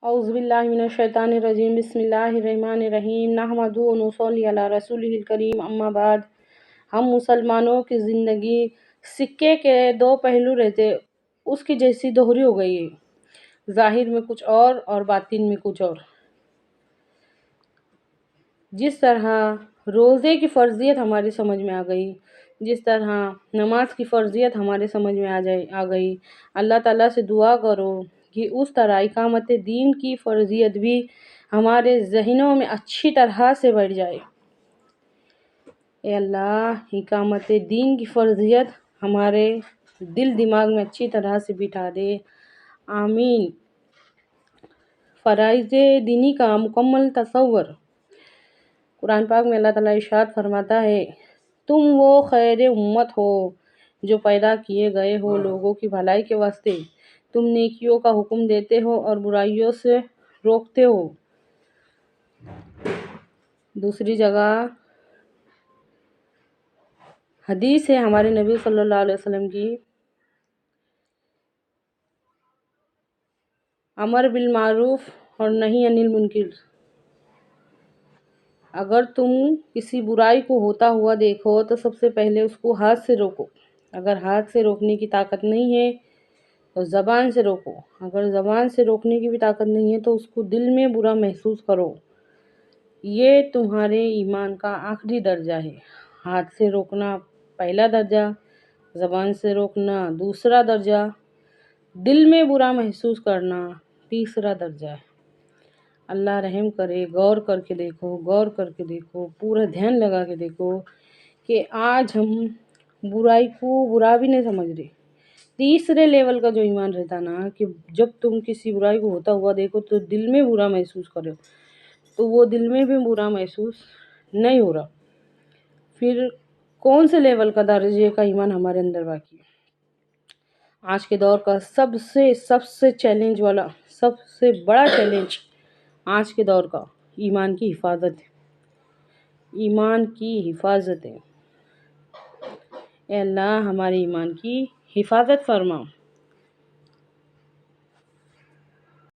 اعوذ باللہ من الشیطان الرجیم بسم اللہ الرحمن الرحیم نحمدہ و نصلی علی رسولہ الکریم اما بعد۔ ہم مسلمانوں کی زندگی سکے کے دو پہلو رہتے، اس کی جیسی دوہری ہو گئی ہے، ظاہر میں کچھ اور باطن میں کچھ اور۔ جس طرح روزے کی فرضیت ہماری سمجھ میں آ گئی، جس طرح نماز کی فرضیت ہمارے سمجھ میں آ گئی، اللہ تعالیٰ سے دعا کرو کہ اس طرح اقامت دین کی فرضیت بھی ہمارے ذہنوں میں اچھی طرح سے بیٹھ جائے۔ اے اللہ، اقامت دین کی فرضیت ہمارے دل دماغ میں اچھی طرح سے بٹھا دے، آمین۔ فرائض دینی کا مکمل تصور۔ قرآن پاک میں اللہ تعالیٰ ارشاد فرماتا ہے، تم وہ خیر امت ہو جو پیدا کیے گئے ہو لوگوں کی بھلائی کے واسطے، تم نیکیوں کا حکم دیتے ہو اور برائیوں سے روکتے ہو۔ دوسری جگہ حدیث ہے ہمارے نبی صلی اللہ علیہ وسلم کی، امر بالمعروف اور نہی عن المنکر۔ اگر تم کسی برائی کو ہوتا ہوا دیکھو تو سب سے پہلے اس کو ہاتھ سے روکو، اگر ہاتھ سے روکنے کی طاقت نہیں ہے تو زبان سے روکو، اگر زبان سے روکنے کی بھی طاقت نہیں ہے تو اس کو دل میں برا محسوس کرو۔ یہ تمہارے ایمان کا آخری درجہ ہے۔ ہاتھ سے روکنا پہلا درجہ، زبان سے روکنا دوسرا درجہ، دل میں برا محسوس کرنا تیسرا درجہ ہے۔ اللہ رحم کرے، غور کر کے دیکھو، پورا دھیان لگا کے دیکھو کہ آج ہم برائی کو برا بھی نہیں سمجھ رہے۔ تیسرے لیول کا جو ایمان رہتا نا کہ جب تم کسی برائی کو ہوتا ہوا دیکھو تو دل میں برا محسوس کرو، تو وہ دل میں بھی برا محسوس نہیں ہو رہا، پھر کون سے لیول کا درجے کا ایمان ہمارے اندر باقی ہے؟ آج کے دور کا سب سے چیلنج والا، سب سے بڑا چیلنج آج کے دور کا ایمان کی حفاظت ہے، ایمان کی حفاظت ہے۔ اے اللہ ہمارے ایمان کی حفاظت فرما۔